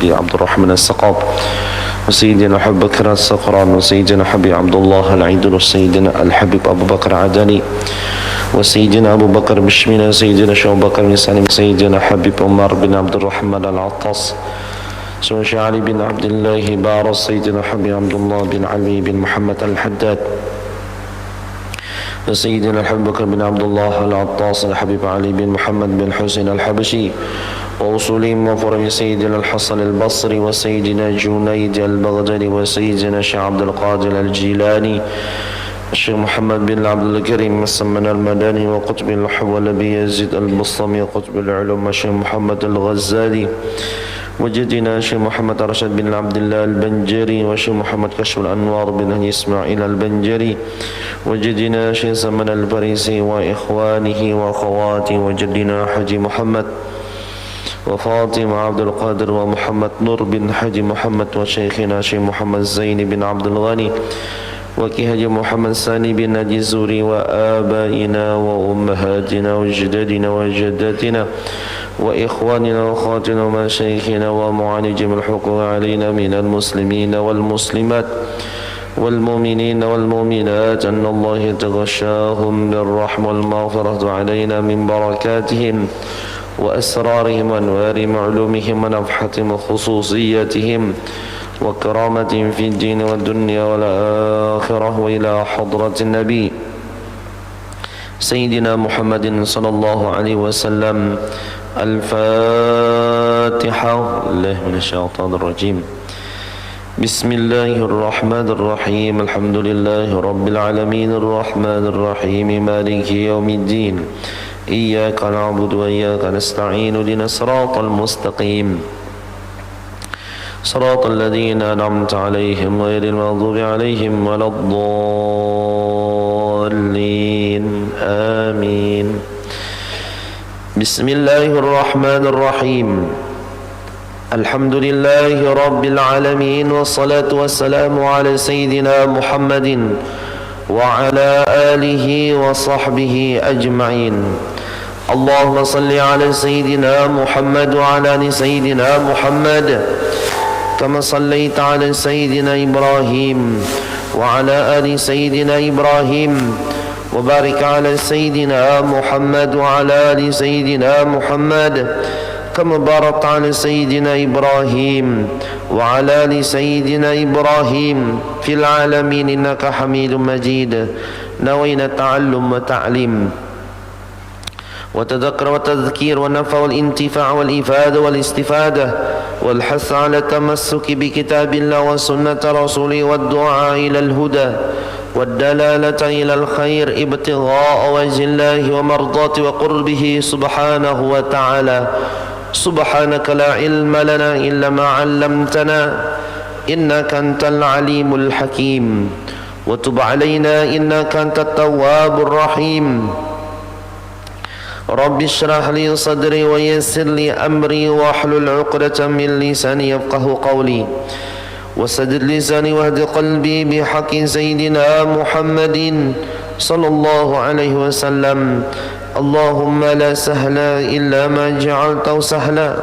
سيدي عبد الرحمن السقاط وسيدنا أبو بكر الصقران وسيدنا حبيب عبد الله العيدل وسيدنا الحبيب أبو بكر عدني وسيدنا أبو بكر بشمنا سيدنا شو بكر بن سالم سيدنا حبيب عمر بن عبد الرحمن العطاس سيدنا علي بن عبد الله بارس سيدنا حبيب عبد الله بن علي بن محمد الحداد وسيدنا الحبيب بكر بن عبد الله العطاس الحبيب علي بن محمد بن حسين الحبشي وأصولهم وفرع سيدنا الحسن البصري وسيدنا جنيد البغدادي وسيدنا شيخ عبد القادر الجيلاني الشيخ محمد بن عبد الكريم السمن المدني وقطب الحب والنبي يزيد البسطامي وقطب العلوم الشيخ محمد الغزالي وجدنا شيخ محمد رشد بن عبد الله البنجري وشيخ محمد كشف الأنوار بن إسماعيل البنجري وجدنا شيخ سمن الفريسي وإخوانه وأخواته وجدنا حجي محمد وفاطمة عبد القادر ومحمد نور بن حجي محمد وشيخنا شيخ محمد زين بن عبد الغني وكي محمد ثاني بن نجي الزوري وآبائنا وأمهاتنا وجدادنا وجداتنا وإخواننا وأخواتنا ومشايخنا ومعالجهم الحقوق علينا من المسلمين والمسلمات والمؤمنين والمؤمنات أن الله يتغشاهم بالرحمة والمغفرة علينا من بركاتهم وأسرارهم وأنوار معلومهم ونفحة خصوصياتهم وكرامة في الدين والدنيا والآخرة وإلى حضرة النبي سيدنا محمد صلى الله عليه وسلم. الفاتحة. الله من الشيطان الرجيم. بسم الله الرحمن الرحيم. الحمد لله رب العالمين الرحمن الرحيم مالك يوم الدين إياك نعبد وإياك نستعين اهدنا الصراط المستقيم صراط الذين أنعمت عليهم غير المغضوب عليهم ولا الضالين آمين. بسم الله الرحمن الرحيم. الحمد لله رب العالمين والصلاة والسلام على سيدنا محمد وعلى آله وصحبه أجمعين. اللهم صل على سيدنا محمد وعلى آل سيدنا محمد كما صليت على سيدنا إبراهيم وعلى آل سيدنا إبراهيم وبارك على سيدنا محمد وعلى آل سيدنا محمد كما باركت على سيدنا إبراهيم وعلى آل سيدنا إبراهيم في العالمين إنك حميد مجيد. نوينا التعلم والتعليم وتذكر والتذكير والنفع والانتفاع والإفادة والاستفادة والحث على التمسك بكتاب الله وسنة رسوله والدعاء إلى الهدى والدلالة إلى الخير ابتغاء وجه الله ومرضاته وقربه سبحانه وتعالى. سبحانك لا علم لنا إلا ما علمتنا إنك أنت العليم الحكيم وتب علينا إنك أنت التواب الرحيم. رب اشرح لي صدري ويسر لي أمري واحلل عقدة من لساني يفقه قولي وسدد لساني واهد قلبي بحق سيدنا محمد صلى الله عليه وسلم. اللهم لا سهل إلا ما جعلته سهلا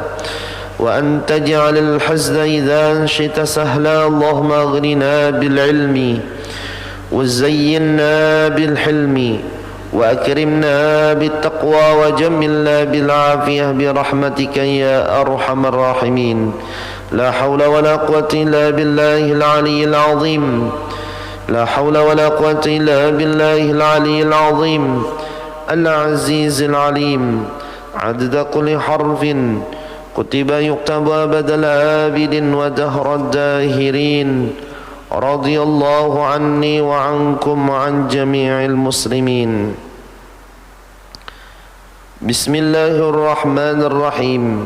وأنت جعل الحزن إذا شئت سهلا. اللهم أغننا بالعلم وزينا بالحلم وأكرمنا بالتقوى وجملنا بالعافية برحمتك يا أرحم الراحمين. لا حول ولا قوة إلا بالله العلي العظيم. لا حول ولا قوة إلا بالله العلي العظيم العزيز العليم. عدد كل حرف كتب يكتب أبد الآبد ودهر الداهرين. رضي الله عني وعنكم وعن جميع المسلمين. بسم الله الرحمن الرحيم.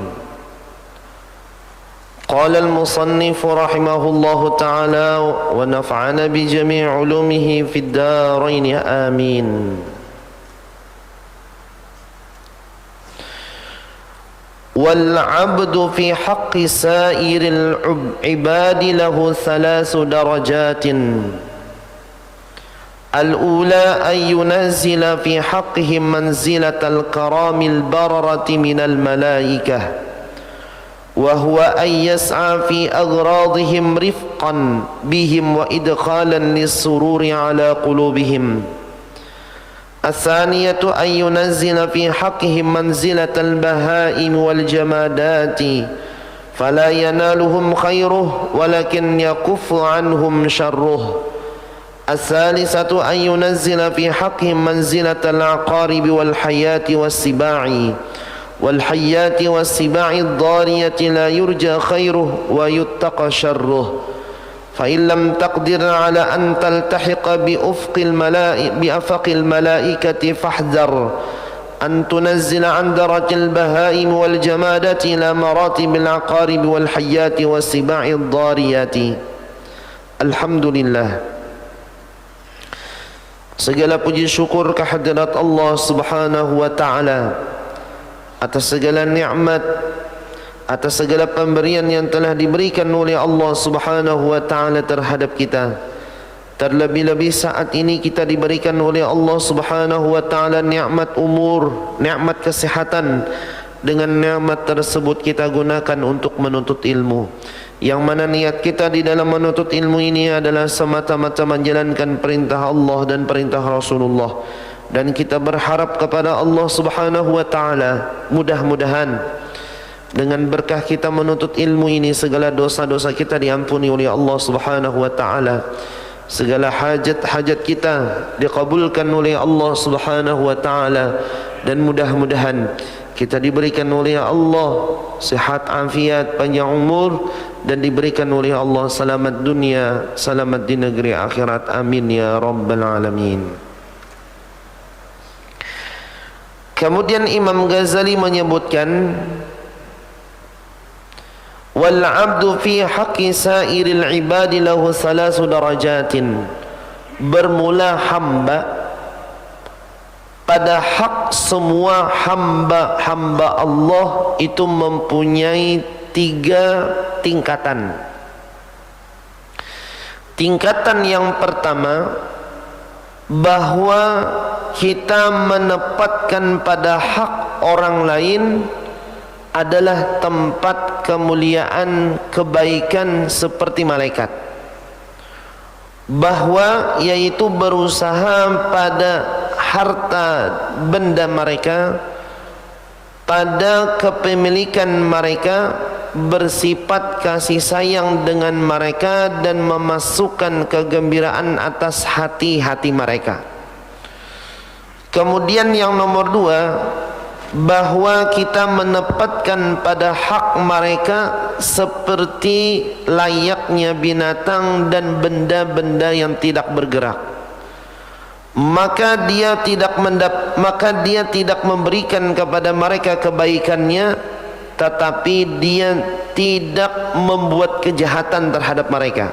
قال المصنف رحمه الله تعالى ونفعنا بجميع علومه في الدارين آمين. والعبد في حق سائر العباد له 3 درجات. الأولى أن ينزل في حقهم منزلة الكرام البررة من الملائكة وهو أن يسعى في أغراضهم رفقا بهم وإدخالا للسرور على قلوبهم. الثانية أن ينزل في حقهم منزلة البهائم والجمادات فلا ينالهم خيره ولكن يكف عنهم شره. الثالثة أن ينزل في حقهم منزلة العقارب والحياة والسباع الضارية لا يرجى خيره ويتقى شره. فإن لم تقدر على أن تلتحق بأفق الملائكة فاحذر أن تنزل عن درج البهائم والجمادات إلى مراتب العقارب والحيات والسباع الضاريات. Alhamdulillah, segala puji syukur kehadirat Allah Subhanahu wa ta'ala atas segala nikmat, atas segala pemberian yang telah diberikan oleh Allah Subhanahu wa ta'ala terhadap kita. Terlebih-lebih saat ini kita diberikan oleh Allah Subhanahu wa ta'ala nikmat umur, nikmat kesehatan. Dengan nikmat tersebut kita gunakan untuk menuntut ilmu, yang mana niat kita di dalam menuntut ilmu ini adalah semata-mata menjalankan perintah Allah dan perintah Rasulullah. Dan kita berharap kepada Allah Subhanahu wa ta'ala, mudah-mudahan dengan berkah kita menuntut ilmu ini, segala dosa-dosa kita diampuni oleh Allah Subhanahu wa ta'ala. Segala hajat-hajat kita dikabulkan oleh Allah Subhanahu wa ta'ala. Dan mudah-mudahan kita diberikan oleh Allah sihat, afiat, panjang umur, dan diberikan oleh Allah selamat dunia, selamat di negeri akhirat. Amin ya rabbal alamin. Kemudian Imam Ghazali menyebutkan, wal 'abdu fi haqqi sa'iril 'ibadi lahu thalasu darajatin. Bermula hamba pada hak semua hamba-hamba Allah itu mempunyai 3 tingkatan. Tingkatan yang pertama, bahwa kita menempatkan pada hak orang lain adalah tempat kemuliaan kebaikan seperti malaikat. Bahwa yaitu berusaha pada harta benda mereka, pada kepemilikan mereka, bersifat kasih sayang dengan mereka dan memasukkan kegembiraan atas hati-hati mereka. Kemudian yang nomor 2, bahwa kita menempatkan pada hak mereka seperti layaknya binatang dan benda-benda yang tidak bergerak. Maka dia tidak memberikan kepada mereka kebaikannya, tetapi dia tidak membuat kejahatan terhadap mereka.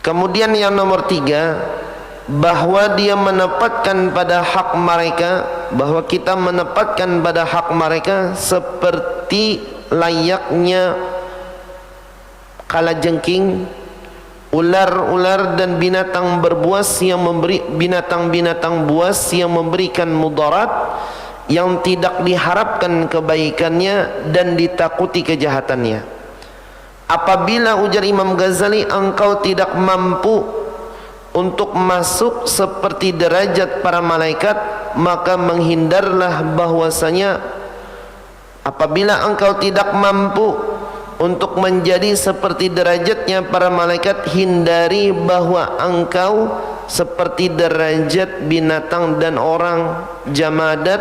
Kemudian yang nomor 3, bahwa dia menempatkan pada hak mereka, bahwa kita menempatkan pada hak mereka seperti layaknya kalajengking, ular-ular dan binatang berbuas yang binatang buas yang memberikan mudarat, yang tidak diharapkan kebaikannya dan ditakuti kejahatannya. Apabila, ujar Imam Ghazali, engkau tidak mampu untuk masuk seperti derajat para malaikat, maka menghindarlah bahwasanya apabila engkau tidak mampu untuk menjadi seperti derajatnya para malaikat, hindari bahwa engkau seperti derajat binatang dan orang, jamadat,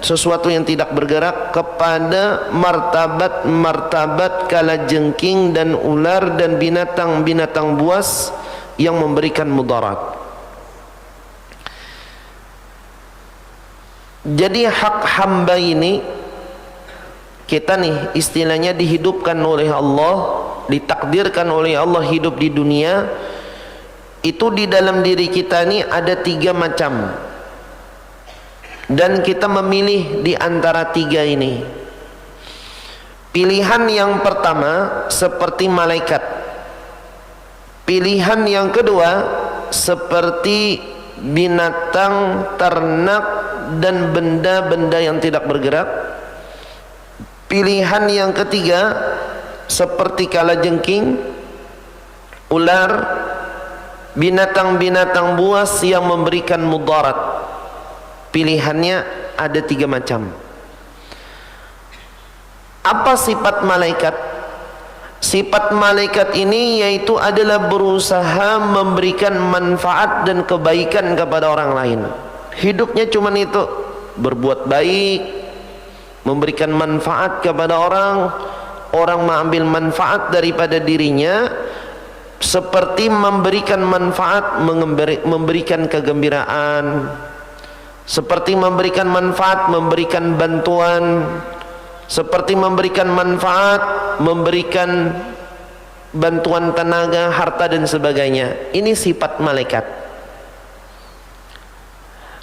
sesuatu yang tidak bergerak, kepada martabat kalajengking dan ular dan binatang buas yang memberikan mudarat. Jadi hak hamba ini, kita nih istilahnya dihidupkan oleh Allah, ditakdirkan oleh Allah hidup di dunia. Itu di dalam diri kita ini ada 3 macam, dan kita memilih di antara 3 ini. Pilihan yang pertama seperti malaikat. Pilihan yang kedua seperti binatang, ternak dan benda-benda yang tidak bergerak. Pilihan yang ketiga seperti kalajengking, ular, binatang-binatang buas yang memberikan mudarat. Pilihannya ada 3 macam. Apa sifat malaikat? Sifat malaikat ini yaitu adalah berusaha memberikan manfaat dan kebaikan kepada orang lain. Hidupnya cuma itu, berbuat baik, memberikan manfaat kepada orang, orang mengambil manfaat daripada dirinya, seperti memberikan manfaat, memberikan kegembiraan, seperti memberikan manfaat, memberikan bantuan, seperti memberikan manfaat, memberikan bantuan tenaga, harta dan sebagainya. Ini sifat malaikat.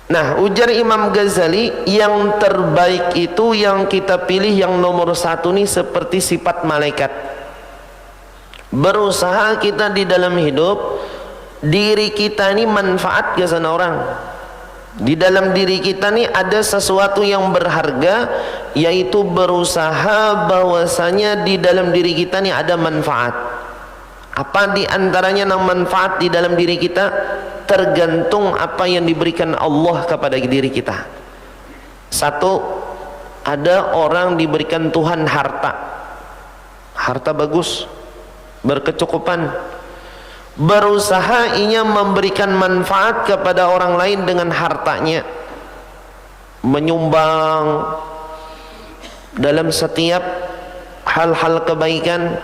Nah, ujar Imam Ghazali, yang terbaik itu yang kita pilih yang nomor 1 nih seperti sifat malaikat. Berusaha kita di dalam hidup, diri kita ini manfaat ke sana orang. Di dalam diri kita nih ada sesuatu yang berharga, yaitu berusaha bahwasanya di dalam diri kita nih ada manfaat. Apa di antaranya yang manfaat di dalam diri kita? Tergantung apa yang diberikan Allah kepada diri kita. 1, ada orang diberikan Tuhan harta. Harta bagus, berkecukupan. Berusaha ia memberikan manfaat kepada orang lain dengan hartanya, menyumbang dalam setiap hal-hal kebaikan,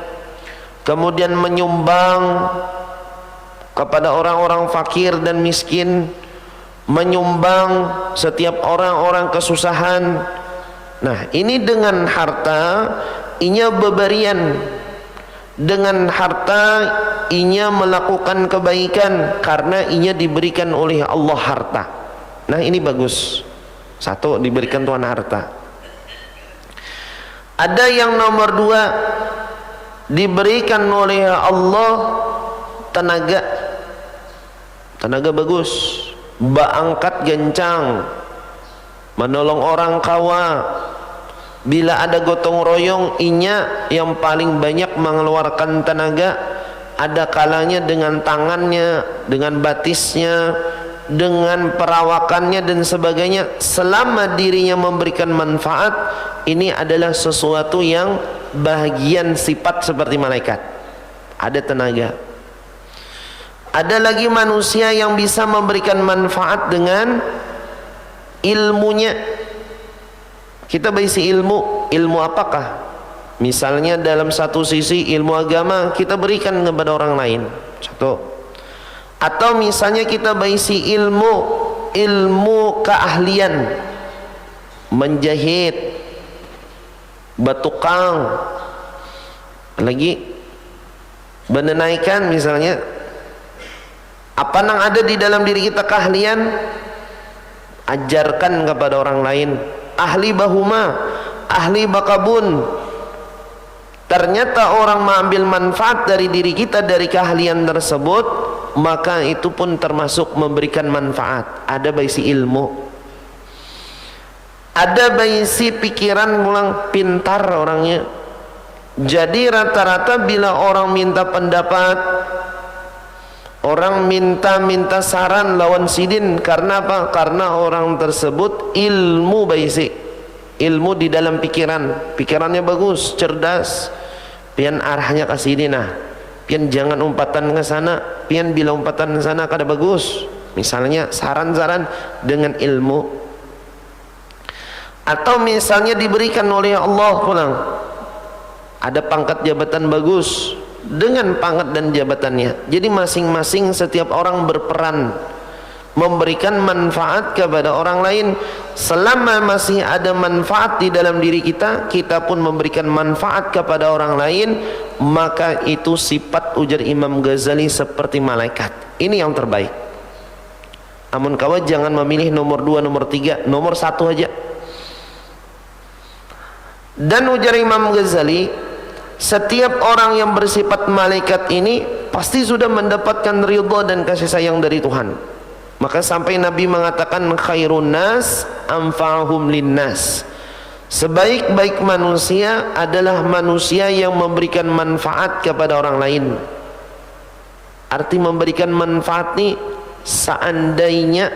kemudian menyumbang kepada orang-orang fakir dan miskin, menyumbang setiap orang-orang kesusahan. Nah, ini dengan harta inya beberian, dengan harta inya melakukan kebaikan karena inya diberikan oleh Allah harta. Nah, ini bagus. 1, diberikan Tuhan harta. Ada yang nomor 2, diberikan oleh Allah tenaga. Tenaga bagus, angkat gencang, menolong orang kawa. Bila ada gotong royong, inya yang paling banyak mengeluarkan tenaga. Ada kalanya dengan tangannya, dengan batisnya, dengan perawakannya dan sebagainya. Selama dirinya memberikan manfaat, ini adalah sesuatu yang bahagian sifat seperti malaikat. Ada tenaga. Ada lagi manusia yang bisa memberikan manfaat dengan ilmunya. Kita berisi ilmu. Ilmu apakah? Misalnya dalam satu sisi ilmu agama kita berikan kepada orang lain. 1. Atau misalnya kita berisi ilmu keahlian, menjahit, batukang, lagi menenaikan misalnya. Apa yang ada di dalam diri kita keahlian, ajarkan kepada orang lain. Ahli bahuma, ahli bakabun. Ternyata orang mengambil manfaat dari diri kita, dari keahlian tersebut, maka itu pun termasuk memberikan manfaat. Ada baisi ilmu, ada baisi pikiran, pulang pintar orangnya. Jadi rata-rata bila orang minta pendapat, orang minta saran lawan sidin, karena apa? Karena orang tersebut ilmu baisi, ilmu di dalam pikirannya bagus, cerdas. Pian arahnya ke sini, nah pian jangan umpatan ke sana, pian bila umpatan ke sana kada bagus. Misalnya saran-saran dengan ilmu. Atau misalnya diberikan oleh Allah pulang, ada pangkat jabatan bagus, dengan pangkat dan jabatannya. Jadi masing-masing setiap orang berperan memberikan manfaat kepada orang lain. Selama masih ada manfaat di dalam diri kita, kita pun memberikan manfaat kepada orang lain, maka itu sifat ujar Imam Ghazali seperti malaikat. Ini yang terbaik. Namun kawan jangan memilih nomor 2, nomor 3, nomor 1 aja. Dan ujar Imam Ghazali, setiap orang yang bersifat malaikat ini pasti sudah mendapatkan ridha dan kasih sayang dari Tuhan. Maka sampai Nabi mengatakan khairun nas anfa'uhum linnas, Sebaik-baik manusia adalah manusia yang memberikan manfaat kepada orang lain. Arti memberikan manfaat ini, seandainya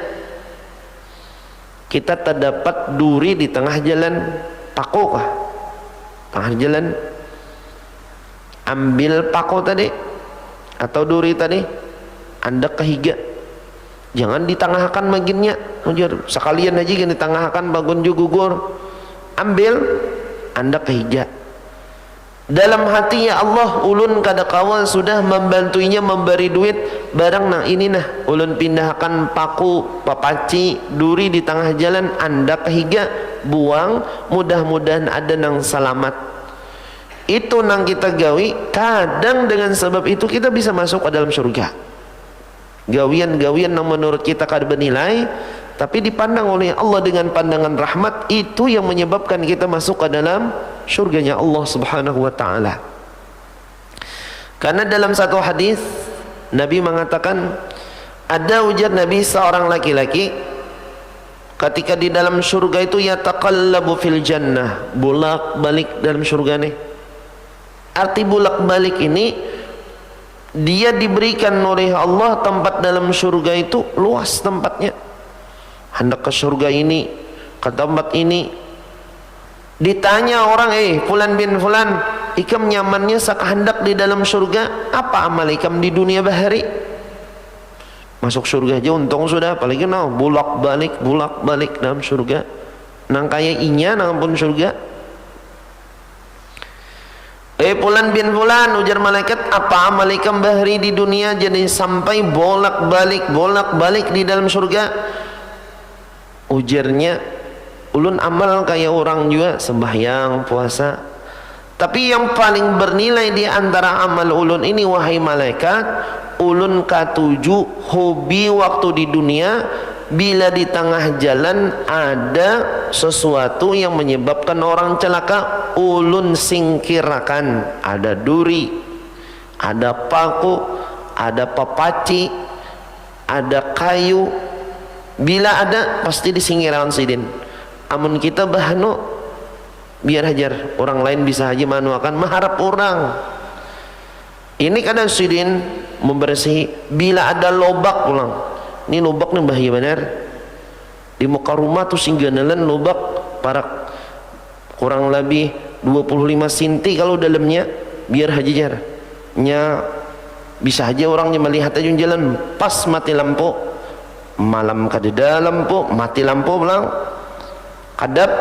kita terdapat duri di tengah jalan, paku kah? Tengah jalan, ambil paku tadi atau duri tadi, Anda kehiga, jangan ditengahkan maginnya, sekalian aja yang ditengahkan bagun gugur, ambil, Anda kehiga. Dalam hati, ya Allah, ulun kada kawal sudah membantuinya memberi duit barang, nah ini nah ulun pindahkan paku, papaci, duri di tengah jalan, Anda kehiga, buang, mudah-mudahan ada nang selamat. Itu nang kita gawi, kadang dengan sebab itu kita bisa masuk ke dalam surga. Gawian-gawian yang menurut kita kada bernilai, tapi dipandang oleh Allah dengan pandangan rahmat, itu yang menyebabkan kita masuk ke dalam surganya Allah subhanahu wa ta'ala. Karena dalam satu hadis Nabi mengatakan, ada ujar Nabi, seorang laki-laki ketika di dalam surga itu yataqallabu fil jannah, bolak-balik dalam surga nih. Arti bolak-balik ini, dia diberikan oleh Allah tempat dalam surga itu luas tempatnya. Hendak ke surga ini, ke tempat ini. Ditanya orang, fulan bin fulan, ikam nyamannya sakahendak di dalam surga, apa amal ikam di dunia bahari? Masuk surga aja untung sudah, apalagi bolak-balik dalam surga. Nang kaya inya nang pun surga. Fulan bin fulan, ujar malaikat, apa amal ikam bahari di dunia jadi sampai bolak-balik di dalam surga? Ujarnya, ulun amal kayak orang juga, sembahyang, puasa. Tapi yang paling bernilai di antara amal ulun ini, wahai malaikat, ulun katuju hobi waktu di dunia, bila di tengah jalan ada sesuatu yang menyebabkan orang celaka, ulun singkirkan. Ada duri, ada paku, ada papaci, ada kayu, bila ada pasti disingkirkan sidin. Amun kita bahano, biar hajar orang lain bisa aja manuakan mengharap orang. Ini kadang sidin membersihi, bila ada lobak pulang. Ini lobak nih bahaya benar. Di muka rumah tuh singganalan lobak para kurang lebih 25 cm kalau dalamnya, biar hajar nya bisa aja orangnya melihat aja jalan, pas mati lampu malam kadeda lampu, mati lampu pulang kadap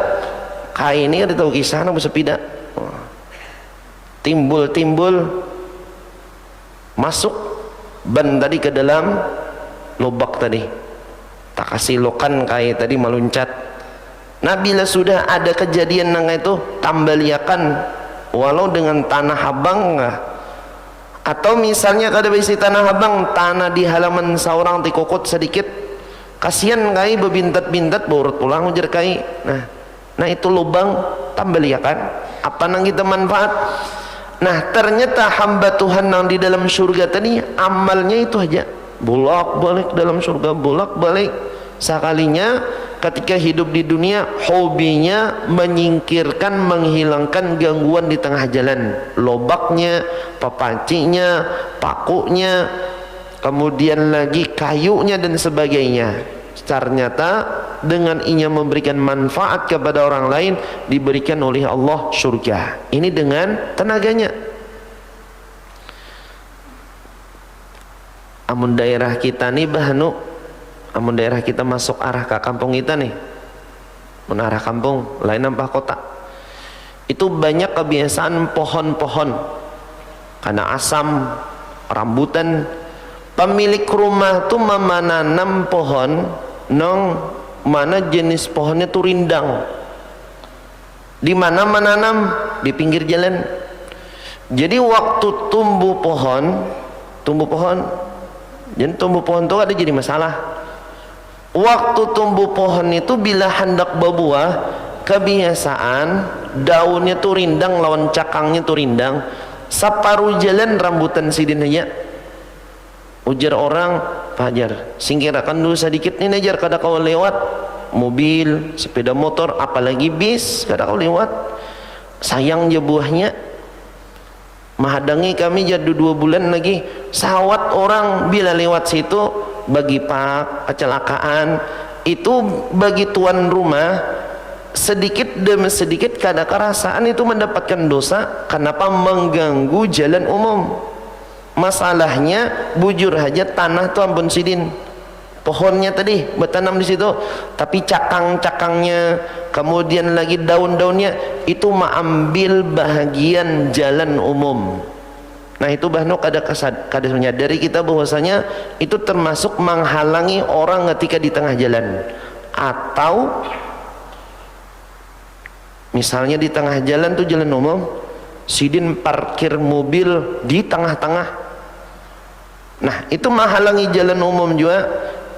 kain ini ada tahu kisah nang bersepeda timbul masuk ban tadi ke dalam lobak tadi, tak kasih lokan kain tadi meluncat. Nah bila sudah ada kejadian nang itu, tambaliakan walau dengan tanah abang enggak, atau misalnya kada bisi tanah abang, tanah di halaman seorang tikokot sedikit, kasihan kai bebintat-bintat borot pulang ujar kai. Nah itu lubang, tambaliakan apa nang kita manfaat. Nah ternyata hamba Tuhan nang di dalam surga tadi amalnya itu aja bolak-balik dalam surga, bolak-balik. Sekalinya ketika hidup di dunia, hobinya menyingkirkan, menghilangkan gangguan di tengah jalan, lobaknya, papacinya, pakunya, kemudian lagi kayunya dan sebagainya. Ternyata dengan inya memberikan manfaat kepada orang lain, diberikan oleh Allah surga. Ini dengan tenaganya. Amun daerah kita nih bahnu, amun daerah kita masuk arah ke kampung kita nih, menarah kampung lain nampak kota, itu banyak kebiasaan pohon-pohon karena asam, rambutan. Pemilik rumah tuh menanam pohon nong mana jenis pohonnya tuh rindang. Di mana menanam? Di pinggir jalan. Jadi waktu tumbuh pohon, jadi tumbuh pohon itu ada jadi masalah. Waktu tumbuh pohon itu bila hendak berbuah, kebiasaan daunnya tuh rindang, lawan cakangnya tuh rindang. Separuh jalan rambutan sidin aja. Ujar orang, Pak Hajar, singkirkan dulu sedikit nih Hajar, kada kau lewat. mobil, sepeda motor, apalagi bis, kadang kau lewat, sayang je buahnya, menghadangi kami jadu 2 bulan lagi. Sawat orang bila lewat situ bagi pak kecelakaan, itu bagi tuan rumah sedikit demi sedikit kadang kerasaan itu mendapatkan dosa. Kenapa? Mengganggu jalan umum. Masalahnya bujur aja tanah tuh ampun sidin, pohonnya tadi bertanam di situ, tapi cakang-cakangnya, kemudian lagi daun-daunnya itu mengambil bahagian jalan umum. Nah itu bahno kada menyadari kita bahwasanya itu termasuk menghalangi orang ketika di tengah jalan. Atau misalnya di tengah jalan tuh jalan umum, sidin parkir mobil di tengah-tengah. Nah itu menghalangi jalan umum juga.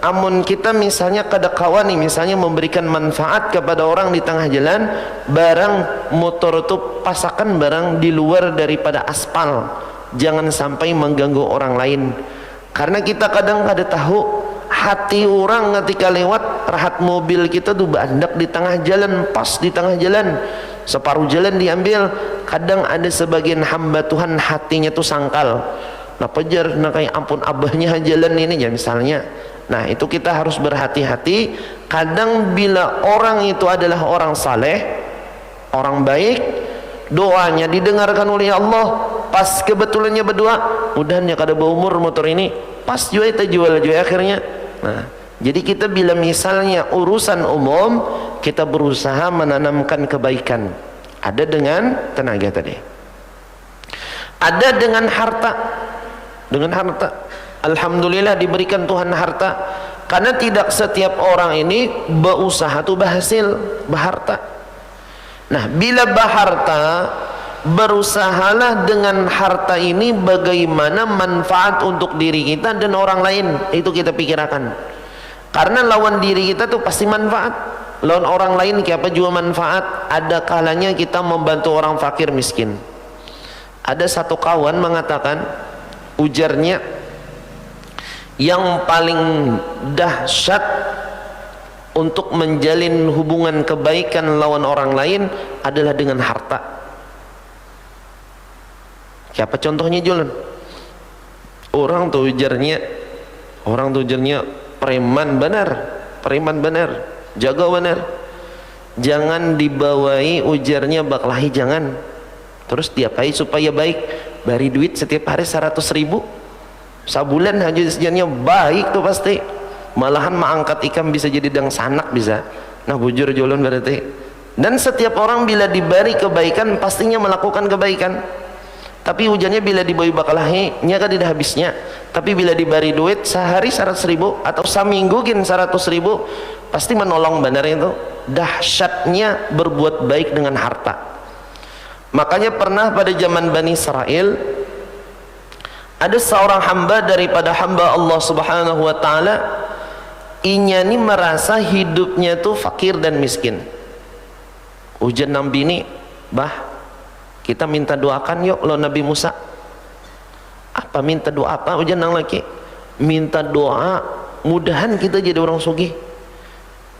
Amun kita misalnya kada kawan nih, misalnya memberikan manfaat kepada orang di tengah jalan, barang motor itu pasakan barang di luar daripada aspal, jangan sampai mengganggu orang lain. Karena kita kadang kada tahu hati orang ketika lewat, rahat mobil kita tuh bandak di tengah jalan, pas di tengah jalan, separuh jalan diambil. Kadang ada sebagian hamba Tuhan hatinya tuh sangkal, nah pejar, nah kayak ampun abahnya jalan ini ya misalnya. Nah itu kita harus berhati-hati. Kadang bila orang itu adalah orang saleh, orang baik, doanya didengarkan oleh Allah, pas kebetulannya berdoa, mudahannya kada berumur motor ini, pas juga kita jual juga akhirnya. Nah jadi kita bila misalnya urusan umum, kita berusaha menanamkan kebaikan. Ada dengan tenaga tadi, ada dengan harta. Dengan harta, alhamdulillah diberikan Tuhan harta. Karena tidak setiap orang ini berusaha tuh berhasil berharta. Nah bila berharta, berusahalah dengan harta ini bagaimana manfaat untuk diri kita dan orang lain. Itu kita pikirkan. Karena lawan diri kita tuh pasti manfaat, lawan orang lain kayak apa juga manfaat. Ada kalanya kita membantu orang fakir miskin. Ada satu kawan mengatakan, ujarnya, yang paling dahsyat untuk menjalin hubungan kebaikan lawan orang lain adalah dengan harta. Siapa contohnya Julen? Orang tuh ujarnya preman benar, jaga benar. Jangan dibawai ujarnya baklahi, jangan. Terus diapai supaya baik? Bari duit setiap hari 100.000 sabulan aja sejannya baik tuh pasti. Malahan mengangkat ikan bisa jadi dang sanak bisa. Nah bujur jolon berarti. Dan setiap orang bila diberi kebaikan pastinya melakukan kebaikan. Tapi hujannya bila diberi bakalahi nya kan tidak habisnya. Tapi bila diberi duit sehari 100.000 atau seminggu gin 100.000, pasti menolong benar itu. Dahsyatnya berbuat baik dengan harta. Makanya pernah pada zaman Bani Israel ada seorang hamba daripada hamba Allah Subhanahu wa taala, inya ini merasa hidupnya tuh fakir dan miskin. Ujian Nabi ini, bah, kita minta doakan yuk lo Nabi Musa. Apa minta doa apa? Ujian nang laki, minta doa mudahan kita jadi orang sugih.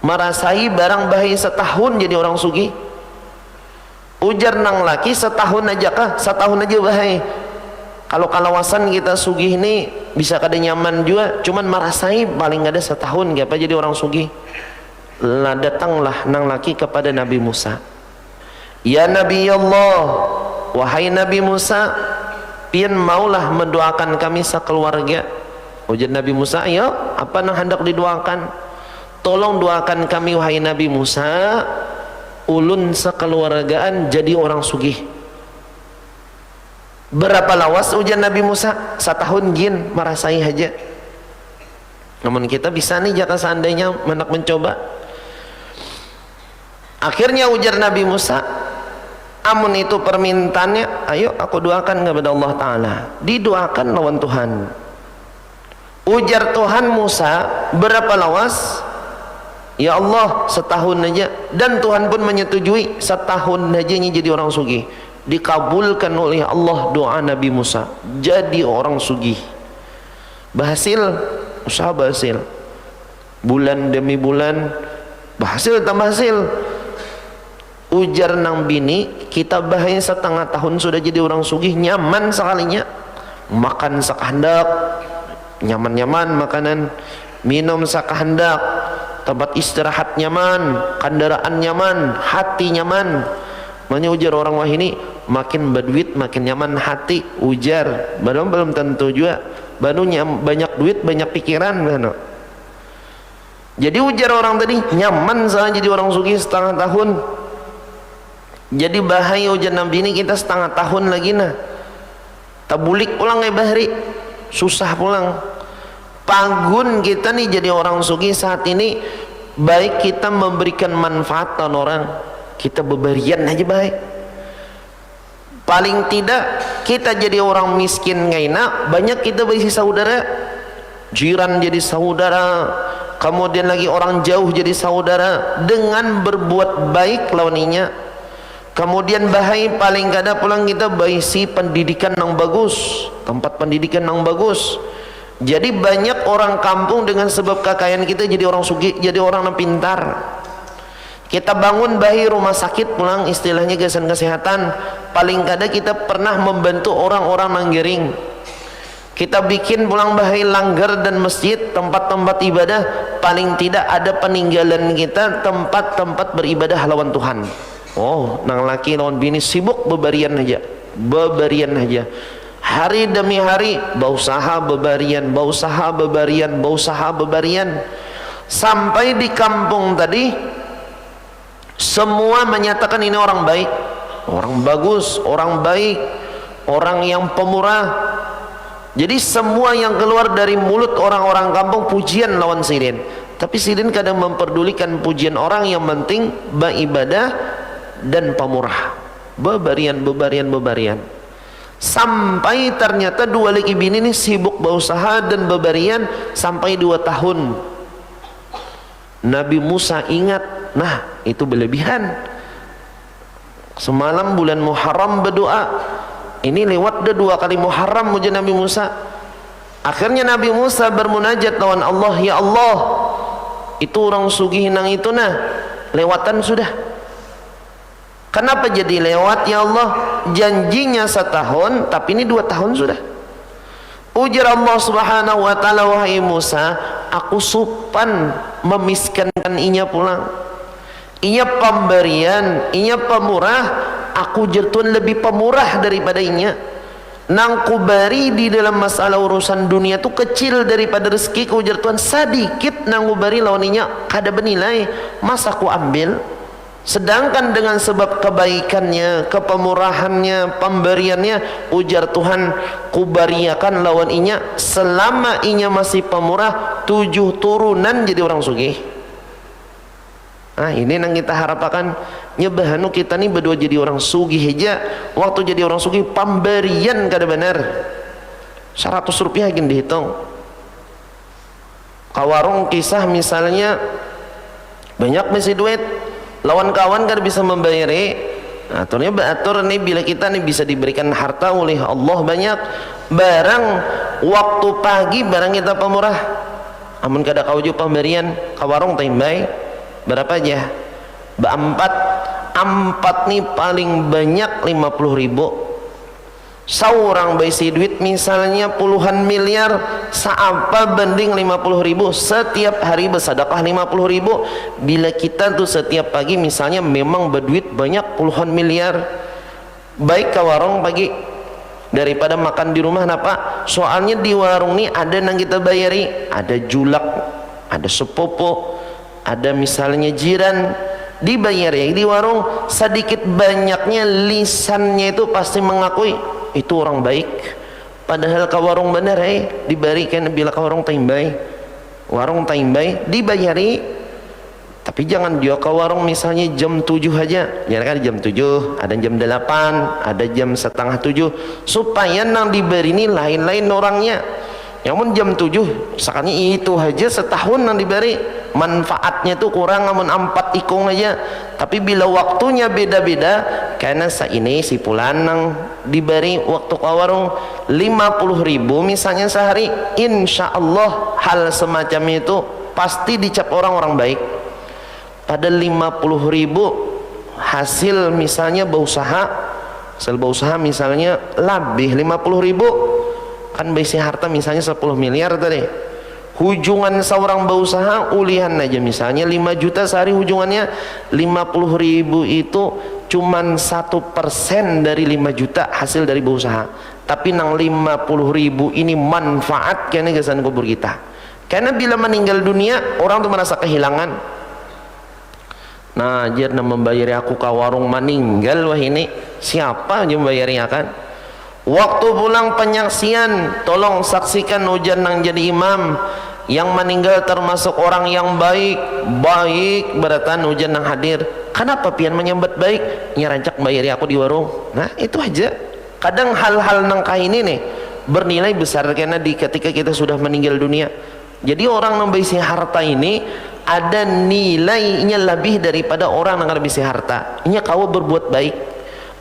Merasai barang bahaya setahun jadi orang sugih. Ujar nang laki setahun aja kah? Setahun aja bahaya. Kalau kalawasan kita sugih ini bisa kada nyaman juga, cuman merasai paling ada setahun apa jadi orang sugih. Lah datanglah nang laki kepada Nabi Musa. Ya Nabi Allah, wahai Nabi Musa, pian maulah mendoakan kami sekeluarga. Ujar Nabi Musa, ayo apa nang hendak didoakan? Tolong doakan kami wahai Nabi Musa, ulun sekeluargaan jadi orang sugih. Berapa lawas ujian Nabi Musa? Setahun gin merasai aja. Namun kita bisa nih jika seandainya hendak mencoba. Akhirnya ujar Nabi Musa, amun itu permintaannya, ayo aku doakan kepada Allah Ta'ala. Didoakan lawan Tuhan. Ujar Tuhan Musa, berapa lawas? Ya Allah, setahun aja. Dan Tuhan pun menyetujui setahun aja jadi orang sugih. Dikabulkan oleh Allah doa Nabi Musa, jadi orang sugih. Berhasil, usaha berhasil. Bulan demi bulan Berhasil tambah hasil. Ujar nang bini, kita bahaya setengah tahun sudah jadi orang sugih, nyaman sekalinya, makan sakahandak, nyaman-nyaman makanan, minum sakahandak, tempat istirahat nyaman, kendaraan nyaman, hati nyaman. Makanya ujar orang wah ini makin berduit makin nyaman hati, ujar belum tentu juga baru banyak duit banyak pikiran benar. Jadi ujar orang tadi nyaman saja jadi orang sugih setengah tahun. Jadi bahaya ujar Nabi ini kita setengah tahun lagi nah tabulik pulang bahari susah pulang. Pagun kita nih jadi orang sugih saat ini, baik kita memberikan manfaat ke orang, kita bebarian aja baik. Paling tidak kita jadi orang miskin nggak enak, banyak kita bagi saudara, jiran jadi saudara, kemudian lagi orang jauh jadi saudara dengan berbuat baik lawannya. Kemudian bahaya paling kada pulang kita baisi pendidikan yang bagus, tempat pendidikan yang bagus. Jadi banyak orang kampung dengan sebab kekayaan kita jadi orang sugih, jadi orang yang pintar. Kita bangun bahi rumah sakit pulang istilahnya gasan kesehatan, paling kada kita pernah membantu orang-orang nanggiring. Kita bikin pulang bahi langgar dan masjid, tempat-tempat ibadah, paling tidak ada peninggalan kita tempat-tempat beribadah lawan Tuhan. Oh, nang laki lawan bini sibuk bebarian aja, bebarian aja. Hari demi hari berusaha bebarian, berusaha bebarian, berusaha bebarian, sampai di kampung tadi semua menyatakan ini orang baik, orang bagus, orang baik, orang yang pemurah. Jadi semua yang keluar dari mulut orang-orang kampung pujian lawan sidin. Tapi sidin kadang memperdulikan pujian orang, yang penting beribadah dan pemurah, bebarian, bebarian, bebarian. Sampai ternyata dua laki bini ini sibuk berusaha dan bebarian sampai 2 tahun. Nabi Musa ingat, nah itu berlebihan. Semalam bulan Muharram berdoa, ini lewat dah 2 kali Muharram ujar Nabi Musa. Akhirnya Nabi Musa bermunajat lawan Allah, ya Allah, itu orang sugih nang itu nah lewatan sudah. Kenapa jadi lewat ya Allah? Janjinya 1 tahun, tapi ini 2 tahun sudah. Ujar Allah subhanahu wa ta'ala, wahai Musa, aku supan memiskinkan inya pulang. Inya pemberian, inya pemurah, aku jertuan lebih pemurah daripada inya. Nang kubari di dalam masalah urusan dunia tu kecil daripada rezeki ku jertuan sedikit, nang kubari lawan inya kada bernilai, masa ku ambil? Sedangkan dengan sebab kebaikannya, kepemurahannya, pemberiannya, ujar Tuhan, kubariakan lawan inya selama inya masih pemurah 7 turunan jadi orang sugih. Nah ini yang kita harapkan, nyebahanu kita nih berdua jadi orang sugih aja. Waktu jadi orang sugih pemberian kada benar 100 rupiah gini dihitung. Kawarung kisah misalnya banyak masih duit, lawan kawan kan bisa membayari. Aturnya beratur nih, bila kita nih bisa diberikan harta oleh Allah banyak, barang waktu pagi barang kita pemurah, amun kada kau juga pemberian kawarung tambay berapa aja? Empat nih paling banyak 50.000. Seorang baisi duit misalnya puluhan miliar, seapa banding 50.000 setiap hari bersedekah 50.000. Bila kita tuh setiap pagi misalnya memang berduit banyak puluhan miliar, baik ke warung pagi daripada makan di rumah. Napa? Soalnya di warung nih ada yang kita bayari, ada julak, ada sepupu, ada misalnya jiran, dibayar ya di warung. Sedikit banyaknya lisannya itu pasti mengakui itu orang baik, padahal ke warung benar diberikan. Bila ke warung tambay, warung tambay dibayari, tapi jangan dia ke warung misalnya jam 7 aja, jangan kan jam 7, ada jam 8, ada jam setengah 7, supaya nang diberi ini lain-lain orangnya. Namun jam 7 sekalinya itu aja setahun nang diberi, manfaatnya tuh kurang, namun 4 ikung aja. Tapi bila waktunya beda-beda, karena ini si pulan nang diberi waktu ke warung 50.000 misalnya sehari, insya Allah hal semacam itu pasti dicap orang-orang baik, pada 50.000 hasil misalnya berusaha, misalnya lebih 50.000, kan besi harta misalnya 10 miliar tadi, hujungan seorang berusaha ulihan aja misalnya 5 juta sehari, hujungannya 50.000 itu cuman 1% dari 5 juta hasil dari berusaha. Tapi nang 50.000 ini manfaat kena kesan kubur kita, karena bila meninggal dunia orang tuh merasa kehilangan. Nah, ajar na membayari aku ke warung meninggal, wah ini siapa yang membayarinya kan? Waktu pulang penyaksian, tolong saksikan hujan nang jadi imam yang meninggal termasuk orang yang baik beratan hujan nang hadir. Kenapa pian menyambat baik? Nyarancak bayari aku di warung. Nah, itu aja. Kadang hal-hal nang kayak ini nih bernilai besar karena ketika kita sudah meninggal dunia. Jadi orang yang berisi harta ini ada nilainya lebih daripada orang yang berisi harta. Ini kau berbuat baik.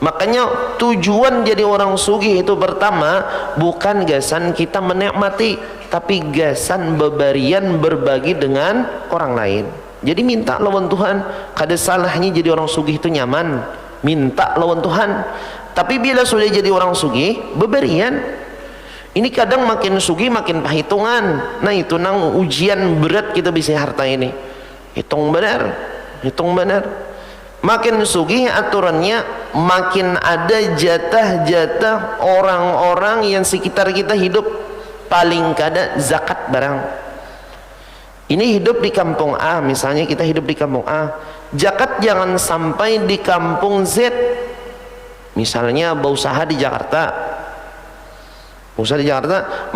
Makanya tujuan jadi orang sugih itu pertama bukan gasan kita menikmati, tapi gasan bebarian berbagi dengan orang lain. Jadi minta lawan Tuhan. Kada salahnya jadi orang sugih itu nyaman, minta lawan Tuhan. Tapi bila sudah jadi orang sugih bebarian. Ini kadang makin sugih makin perhitungan. Nah, itu nang ujian berat kita bisa harta ini. Hitung benar. Makin sugih aturannya makin ada jatah-jatah orang-orang yang sekitar kita hidup. Paling kada zakat barang. Ini hidup di kampung A, misalnya kita hidup di kampung A. Zakat jangan sampai di kampung Z. Misalnya berusaha di Jakarta.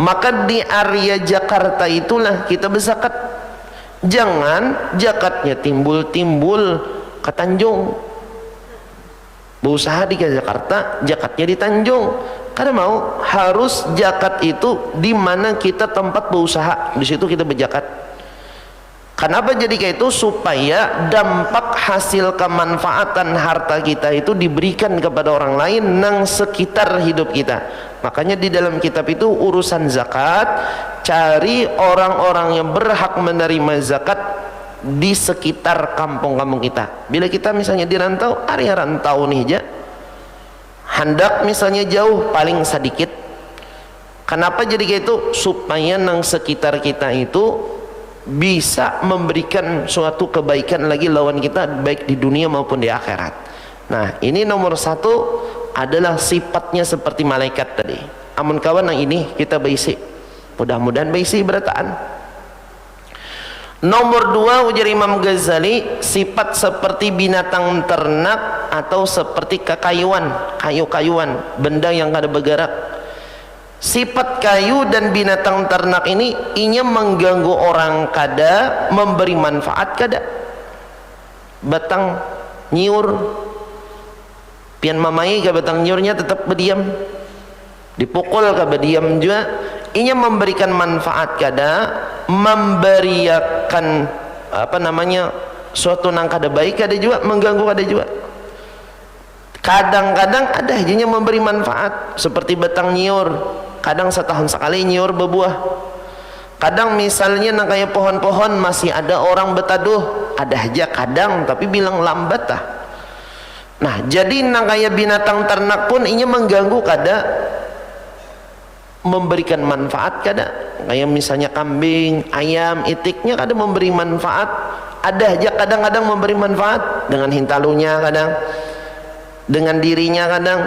Maka di area Jakarta itulah kita berzakat. Jangan zakatnya timbul-timbul ke Tanjung. Berusaha di Jakarta, zakatnya di Tanjung. Karena mau harus zakat itu di mana kita tempat berusaha, di situ kita berzakat. Kenapa jadi kayak itu? Supaya dampak hasil kemanfaatan harta kita itu diberikan kepada orang lain nang sekitar hidup kita. Makanya di dalam kitab itu urusan zakat, cari orang-orang yang berhak menerima zakat di sekitar kampung-kampung kita. Bila kita misalnya di rantau, area rantau nih aja, hendak misalnya jauh paling sedikit. Kenapa jadi kayak itu? Supaya nang sekitar kita itu bisa memberikan suatu kebaikan lagi lawan kita, baik di dunia maupun di akhirat. Nah, ini nomor satu adalah sifatnya seperti malaikat tadi. Amun kawan yang ini kita baisi, mudah-mudahan baisi berataan. Nomor dua ujar Imam Ghazali, sifat seperti binatang ternak atau seperti kekayuan, kayu-kayuan, benda yang kada bergerak. Sifat kayu dan binatang ternak ini inya mengganggu orang kada, memberi manfaat kada. Batang nyiur, pian mamai ke batang nyiurnya tetap berdiam, dipukul ke berdiam juga. Inya memberikan manfaat kada, memberikan suatu nang kada baik kada juga, mengganggu kada juga. Kadang-kadang ada aja memberi manfaat seperti batang nyiur. Kadang setahun sekali nyiur berbuah. Kadang misalnya nang kayak pohon-pohon masih ada orang betaduh, ada aja kadang, tapi bilang lambat lah. Nah, jadi nang kayak binatang ternak pun ini mengganggu kada, memberikan manfaat kada. Kayak misalnya kambing, ayam, itiknya kada memberi manfaat. Ada aja kadang-kadang memberi manfaat dengan hintalunya kadang, dengan dirinya kadang,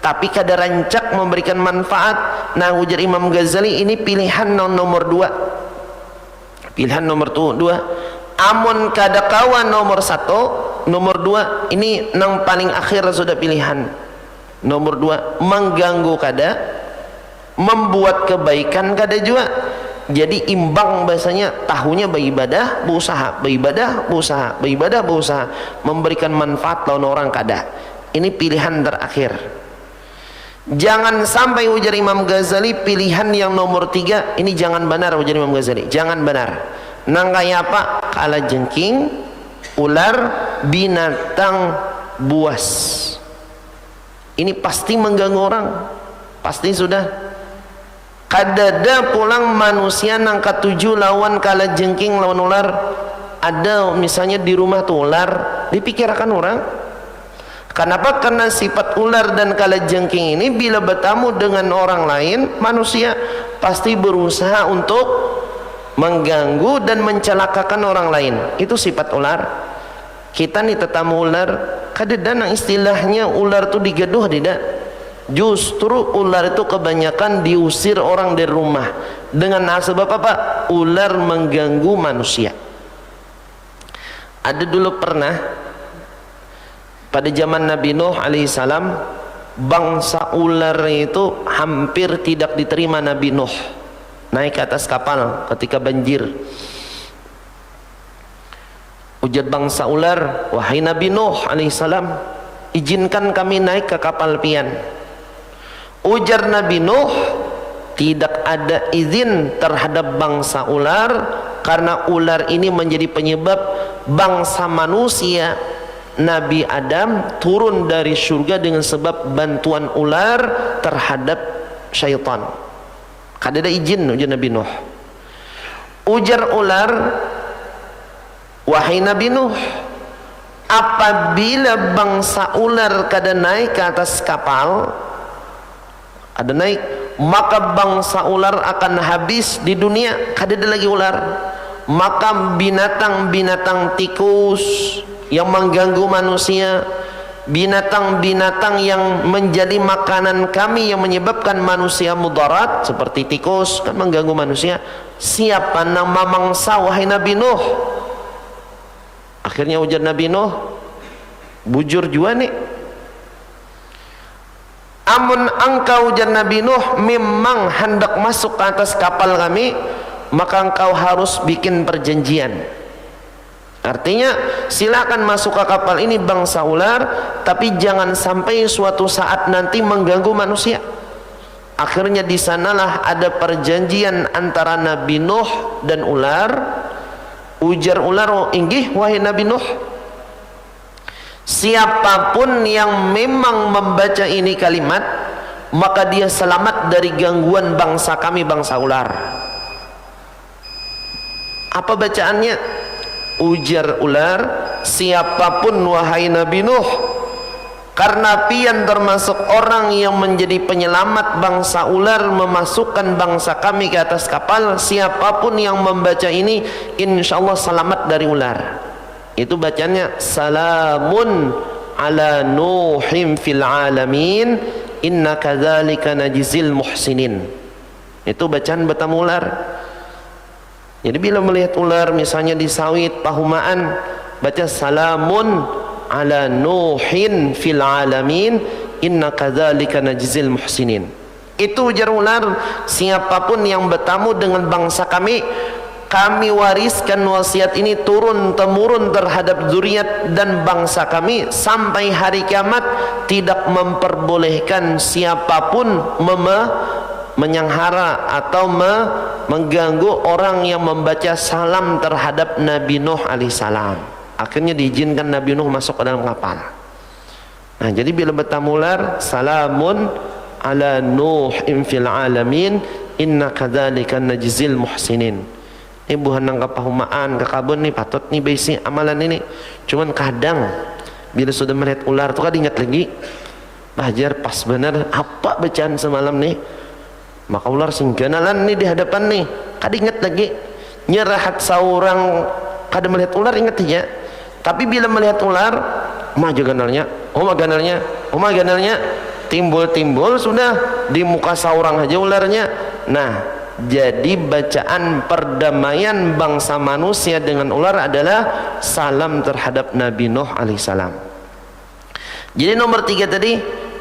tapi kada rancak memberikan manfaat. Nah, ujar Imam Ghazali ini pilihan nomor dua. Pilihan nomor dua. Amun kada kawan nomor satu, nomor dua ini nang paling akhir sudah pilihan. Nomor dua mengganggu kada, membuat kebaikan kada juga. Jadi imbang bahasanya, tahunya beribadah, berusaha, beribadah, berusaha, beribadah, berusaha, memberikan manfaat lawan orang kada. Ini pilihan terakhir. Jangan sampai ujar Imam Ghazali pilihan yang nomor tiga ini jangan benar. Ujar Imam Ghazali jangan benar. Nang kaya apa? Kala jengking, ular, binatang buas. Ini pasti mengganggu orang, pasti sudah. Kadada pulang manusia nang ketujuh lawan kala jengking lawan ular. ada misalnya di rumah tuh ular, dipikirkan orang. Kenapa? Karena sifat ular dan kalajengking ini bila bertemu dengan orang lain, manusia pasti berusaha untuk mengganggu dan mencelakakan orang lain. Itu sifat ular. Kita nih tetamu ular, kadang-kadang istilahnya ular tuh digaduh tidak. Justru ular itu kebanyakan diusir orang dari rumah dengan sebab apa? Ular mengganggu manusia. Ada dulu pernah pada zaman Nabi Nuh alaihissalam, bangsa ular itu hampir tidak diterima Nabi Nuh naik ke atas kapal ketika banjir. Ujar bangsa ular, wahai Nabi Nuh alaihissalam, izinkan kami naik ke kapal pian. Ujar Nabi Nuh, tidak ada izin terhadap bangsa ular, karena ular ini menjadi penyebab bangsa manusia Nabi Adam turun dari surga dengan sebab bantuan ular terhadap syaitan. Kada ada izin ujar Nabi Nuh. Ujar ular, wahai Nabi Nuh, apabila bangsa ular kada naik ke atas kapal, ada naik, maka bangsa ular akan habis di dunia, kada ada lagi ular. Maka binatang-binatang tikus yang mengganggu manusia, binatang-binatang yang menjadi makanan kami yang menyebabkan manusia mudarat seperti tikus kan mengganggu manusia, siapa nama mangsa wahai Nabi Nuh? Akhirnya ujar Nabi Nuh, bujur jua nih, amun engkau ujar Nabi Nuh memang hendak masuk ke atas kapal kami, maka engkau harus bikin perjanjian. Artinya silakan masuk ke kapal ini bangsa ular, tapi jangan sampai suatu saat nanti mengganggu manusia. Akhirnya di sanalah ada perjanjian antara Nabi Nuh dan ular. Ujar ular, inggih wahai Nabi Nuh, siapapun yang memang membaca ini kalimat, maka dia selamat dari gangguan bangsa kami, bangsa ular. Apa bacaannya? Ujar ular, siapapun wahai Nabi Nuh, karena pian termasuk orang yang menjadi penyelamat bangsa ular memasukkan bangsa kami ke atas kapal, siapapun yang membaca ini insyaallah selamat dari ular. Itu bacanya salamun ala nuhim fil alamin inna kadzalika najzil muhsinin. Itu bacaan bertemu ular. Jadi bila melihat ular misalnya di sawit pahumaan, baca salamun ala nuhin fil alamin inna kadzalika najzil muhsinin. Itu ujar ular, siapapun yang bertamu dengan bangsa kami, kami wariskan wasiat ini turun temurun terhadap zuriat dan bangsa kami sampai hari kiamat, tidak memperbolehkan siapapun menyanghara atau mengganggu orang yang membaca salam terhadap Nabi Nuh alaihissalam. Akhirnya diizinkan Nabi Nuh masuk ke dalam kapal. Nah, jadi bila bertamu ular, salamun ala nuhin fil alamin inna kadzalika najzil muhsinin. Ini bukan nangka pahumaan ke kabun nih, patut nih besi amalan ini. Cuman kadang bila sudah melihat ular tuh kan ingat lagi, Bajar pas benar apa bacaan semalam nih, maka ular singganalan nih di hadapan nih, kada ingat lagi nyerahat seorang kada melihat ular ingat aja. Tapi bila melihat ular, maju ganalnya, ganalnya timbul sudah di muka seorang aja ularnya. Nah, jadi bacaan perdamaian bangsa manusia dengan ular adalah salam terhadap Nabi Nuh alaihissalam. Jadi nomor 3 tadi,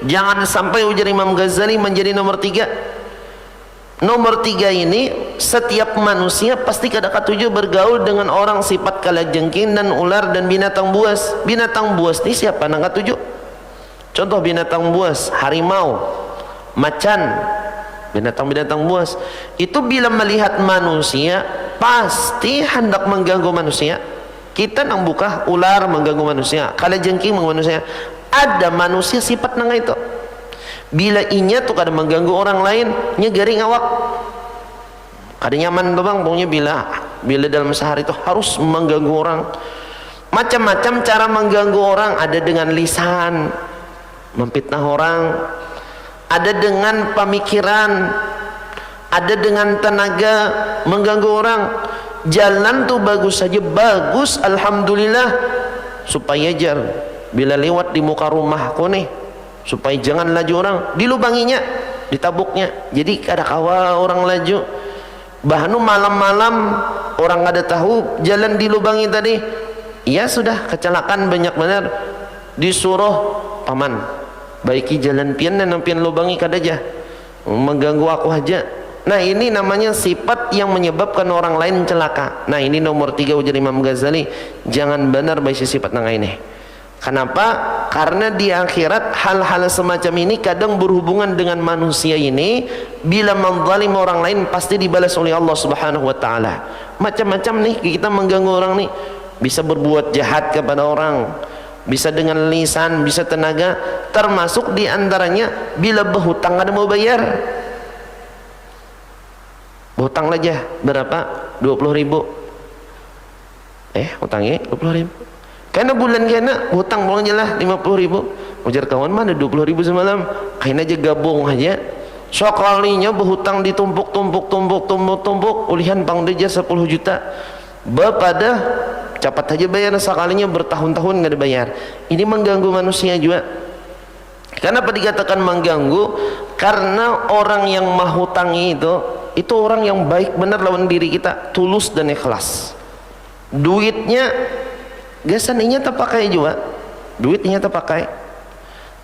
jangan sampai ujar Imam Ghazali menjadi nomor 3. Nomor 3 ini, setiap manusia pasti kada katuju bergaul dengan orang sifat kalajengking dan ular dan binatang buas. Binatang buas ini siapa nang katuju? Contoh binatang buas, harimau, macan, binatang-binatang buas. Itu bila melihat manusia pasti hendak mengganggu manusia. Kita nang buka ular mengganggu manusia, kalajengking mengganggu manusia. Ada manusia sifat nang itu. Bila inya tuh kada mengganggu orang lain, nya garing awak, kada nyaman tuh bang, pokoknya bila bila dalam sehari itu harus mengganggu orang. Macam-macam cara mengganggu orang, ada dengan lisan, memfitnah orang, ada dengan pemikiran, ada dengan tenaga mengganggu orang. Jalan tuh bagus saja, bagus, alhamdulillah, supaya jangan bila lewat di muka rumahku nih, supaya jangan laju orang, dilubanginya, ditabuknya. Jadi kada kawa orang laju. Bahanu malam-malam orang ada tahu jalan dilubangi tadi, ya sudah kecelakaan banyak benar. Disuruh paman baiki jalan pian dan pian lubangi kadaja, mengganggu aku aja. Nah ini namanya sifat yang menyebabkan orang lain celaka. Nah ini nomor 3 ujar Imam Ghazali, jangan benar baik sifat nang ini. Kenapa? Karena di akhirat hal-hal semacam ini kadang berhubungan dengan manusia ini. Bila menzalim orang lain pasti dibalas oleh Allah Subhanahu wa taala. Macam-macam nih kita mengganggu orang nih, bisa berbuat jahat kepada orang, bisa dengan lisan, bisa tenaga, termasuk di antaranya bila berhutang ada mau bayar. Hutang aja berapa? 20.000. Hutangnya 20.000. Karena bulan kena hutang bolong jelah 50.000. Ujar kawan mana 20.000 semalam. Kain aja gabung aja. Sekalinya berhutang ditumpuk ulihan pang deja 10 juta. Pada cepat aja bayar, sekalinya bertahun-tahun nggak dibayar. Ini mengganggu manusia juga. Kenapa dikatakan mengganggu? Karena orang yang menghutangi itu orang yang baik benar lawan diri kita, tulus dan ikhlas. Duitnya gasaninya terpakai juga, duitnya terpakai.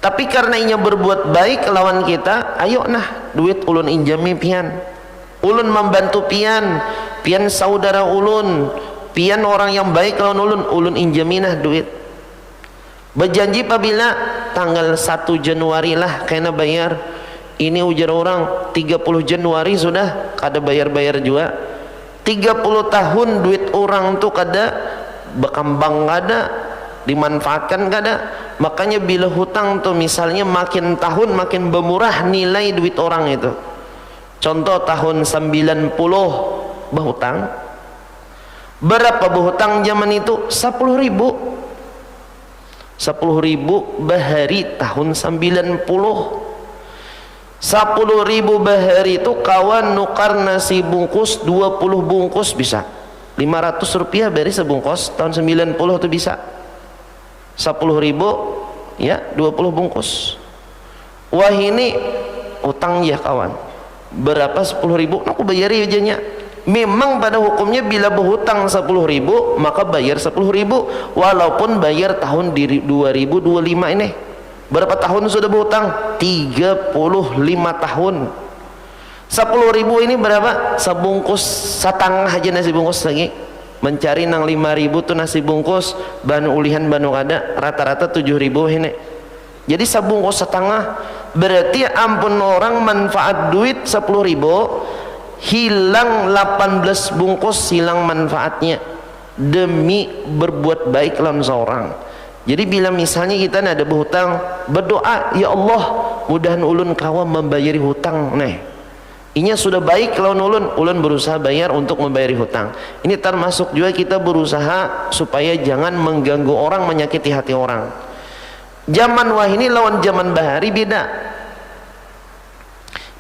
Tapi karena inya berbuat baik lawan kita, ayo nah duit ulun injami pian, ulun membantu pian, pian saudara ulun, pian orang yang baik lawan ulun injami nah duit. Berjanji apabila tanggal 1 Januari lah kena bayar. Ini ujar orang 30 Januari sudah kada bayar-bayar juga. 30 tahun duit orang tuh kada berkembang, kada dimanfaatkan, kada. Makanya bila hutang tuh misalnya makin tahun makin bermurah nilai duit orang itu. Contoh tahun 90 berhutang. Berapa berhutang zaman itu? 10.000. 10.000 bahari tahun 90. 10.000 bahari itu kawan nukar nasi bungkus 20 bungkus bisa 500 rupiah beri sebungkus. Tahun 90 itu bisa 10.000 ya 20 bungkus. Wah ini utang ya kawan, berapa 10.000 aku bayari aja. Memang pada hukumnya bila berhutang 10.000 maka bayar 10.000 walaupun bayar tahun 2025 ini. Berapa tahun sudah berhutang? 35 tahun. 10.000 ini berapa? Sebungkus setengah aja nasi bungkus lagi. Mencari nang 5.000 tuh nasi bungkus, banu ulihan banu kada, rata-rata 7.000 ini. Jadi sebungkus setengah, berarti ampun orang manfaat duit 10.000, hilang 18 bungkus, hilang manfaatnya demi berbuat baik lawan seorang. Jadi bila misalnya kita ada berhutang, berdoa, ya Allah mudahan ulun kawa membayari hutang. Nah inya sudah baik lawan ulun berusaha bayar untuk membayari hutang. Ini termasuk juga kita berusaha supaya jangan mengganggu orang, menyakiti hati orang. Zaman wahini lawan zaman bahari beda.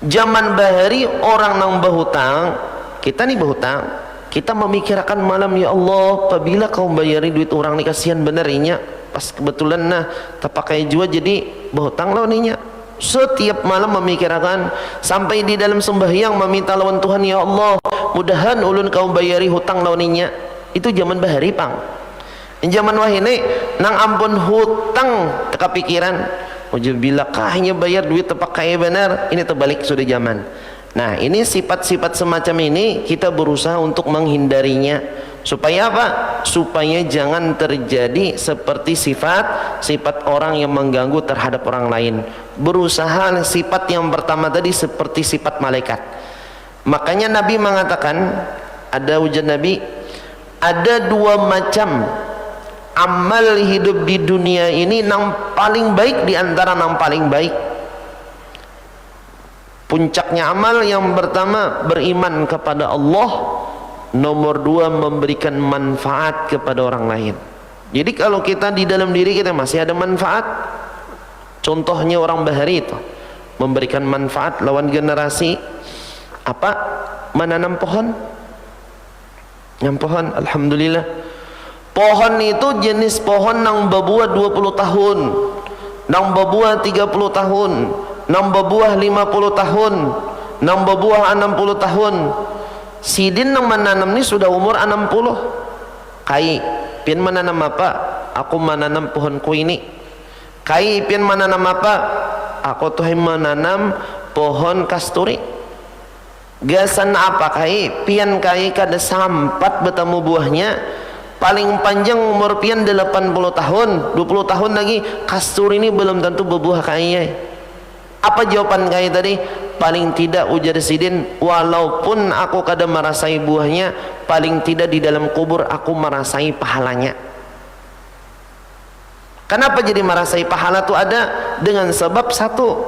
Zaman bahari orang nang berhutang, kita nih berhutang, kita memikirkan malam, ya Allah apabila kau bayari duit orang nih kasihan bener inya, pas kebetulan nah terpakai juga jadi berhutang lawan inya. Setiap malam memikirkan, sampai di dalam sembahyang meminta lawan Tuhan, ya Allah mudahan ulun kau bayari hutang lawan inya. Itu zaman bahari pang. Zaman wahini nang ampun hutang teka pikiran, bila kahnya bayar duit terpakai benar, ini terbalik sudah zaman. Nah ini sifat-sifat semacam ini kita berusaha untuk menghindarinya. Supaya apa? Supaya jangan terjadi seperti sifat orang yang mengganggu terhadap orang lain. Berusaha sifat yang pertama tadi seperti sifat malaikat. Makanya Nabi mengatakan, ada ujian Nabi, ada 2 macam amal hidup di dunia ini yang paling baik di antara yang paling baik. Puncaknya amal yang pertama beriman kepada Allah, Nomor 2, memberikan manfaat kepada orang lain. Jadi kalau kita di dalam diri kita masih ada manfaat, contohnya orang bahari itu memberikan manfaat lawan generasi apa? Menanam pohon. Yang pohon, alhamdulillah. Pohon itu jenis pohon nang berbuah 20 tahun, nang berbuah 30 tahun, nang berbuah 50 tahun, nang berbuah 60 tahun. Sidin nang menanam ni sudah umur 60. Kai, pian menanam apa? Aku menanam pohon kuini. Kai, pian menanam apa? Aku tuh menanam pohon kasturi. Gasan apa kai? Pian kai kada sampat bertemu buahnya. Paling panjang umur pian 80 tahun, 20 tahun lagi kasturi ini belum tentu berbuah kai. Apa jawaban kai tadi? Paling tidak ujar Sidin, walaupun aku kada merasai buahnya, paling tidak di dalam kubur aku merasai pahalanya. Kenapa jadi merasai pahala itu ada? Dengan sebab satu,